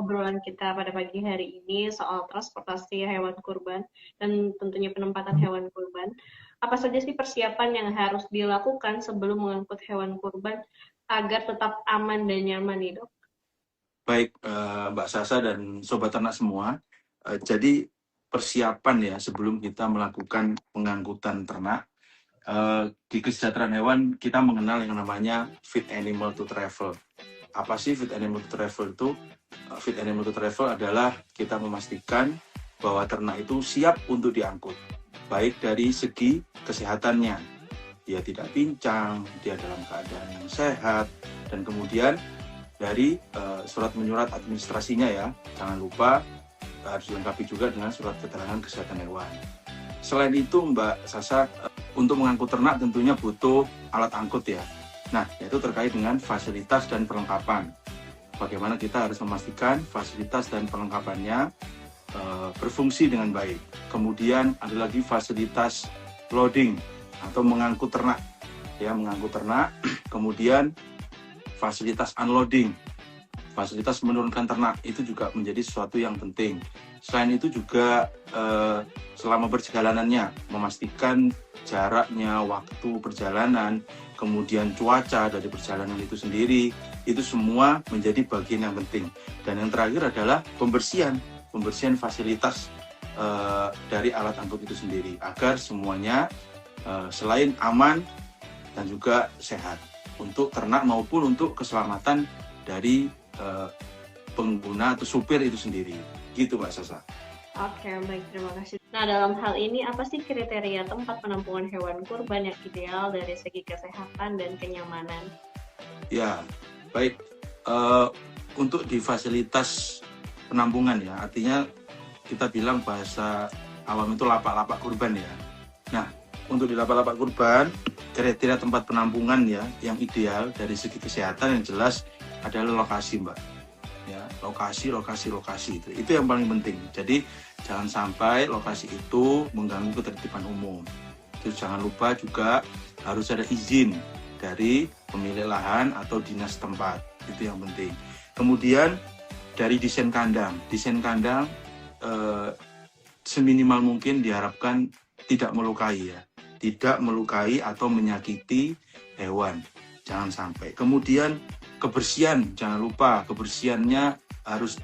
obrolan kita pada pagi hari ini soal transportasi hewan kurban dan tentunya penempatan hewan kurban. Apa saja sih persiapan yang harus dilakukan sebelum mengangkut hewan kurban agar tetap aman dan nyaman nih, Dok? Baik, Mbak Sasa dan Sobat Ternak semua. Jadi persiapan ya sebelum kita melakukan pengangkutan ternak, di kesejahteraan hewan kita mengenal yang namanya Fit Animal to Travel. Apa sih Fit Animal to Travel itu? Fit Animal to Travel adalah kita memastikan bahwa ternak itu siap untuk diangkut, baik dari segi kesehatannya, dia tidak pincang, dia dalam keadaan yang sehat, dan kemudian dari surat menyurat administrasinya ya, jangan lupa harus dilengkapi juga dengan surat keterangan kesehatan hewan. Selain itu Mbak Sasa, untuk mengangkut ternak tentunya butuh alat angkut ya. Nah, yaitu terkait dengan fasilitas dan perlengkapan. Bagaimana kita harus memastikan fasilitas dan perlengkapannya berfungsi dengan baik. Kemudian ada lagi fasilitas loading atau mengangkut ternak. Ya, mengangkut ternak. Kemudian fasilitas unloading, fasilitas menurunkan ternak, itu juga menjadi sesuatu yang penting. Selain itu juga selama perjalanannya, memastikan jaraknya, waktu perjalanan, kemudian cuaca dari perjalanan itu sendiri, itu semua menjadi bagian yang penting. Dan yang terakhir adalah pembersihan fasilitas dari alat angkut itu sendiri, agar semuanya selain aman dan juga sehat untuk ternak maupun untuk keselamatan dari pengguna atau supir itu sendiri. Gitu Mbak Sasa. Oke, baik, terima kasih. Nah, dalam hal ini apa sih kriteria tempat penampungan hewan kurban yang ideal dari segi kesehatan dan kenyamanan? Ya, baik. Untuk di fasilitas penampungan ya, artinya kita bilang bahasa awam itu lapak-lapak kurban ya. Nah, untuk di lapak-lapak kurban, kriteria tempat penampungan ya yang ideal dari segi kesehatan yang jelas adalah lokasi Mbak. Ya, lokasi itu yang paling penting. Jadi jangan sampai lokasi itu mengganggu ketertiban umum. Terus jangan lupa juga harus ada izin dari pemilik lahan atau dinas tempat. Itu yang penting. Kemudian dari desain kandang seminimal mungkin diharapkan tidak melukai ya. Tidak melukai atau menyakiti hewan, jangan sampai. Kemudian kebersihan, jangan lupa kebersihannya harus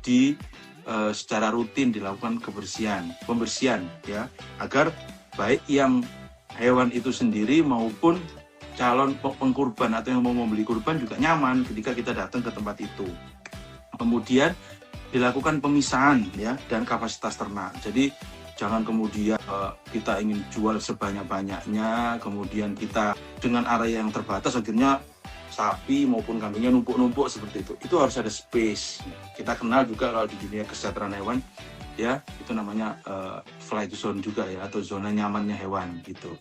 secara rutin dilakukan pembersihan ya, agar baik yang hewan itu sendiri maupun calon pengkurban atau yang mau membeli kurban juga nyaman ketika kita datang ke tempat itu. Kemudian dilakukan pemisahan ya dan kapasitas ternak. Jadi jangan kemudian kita ingin jual sebanyak-banyaknya, kemudian kita dengan area yang terbatas akhirnya sapi maupun kambingnya numpuk-numpuk seperti itu. Itu harus ada space. Kita kenal juga kalau di dunia kesejahteraan hewan ya, itu namanya flight zone juga ya, atau zona nyamannya hewan gitu.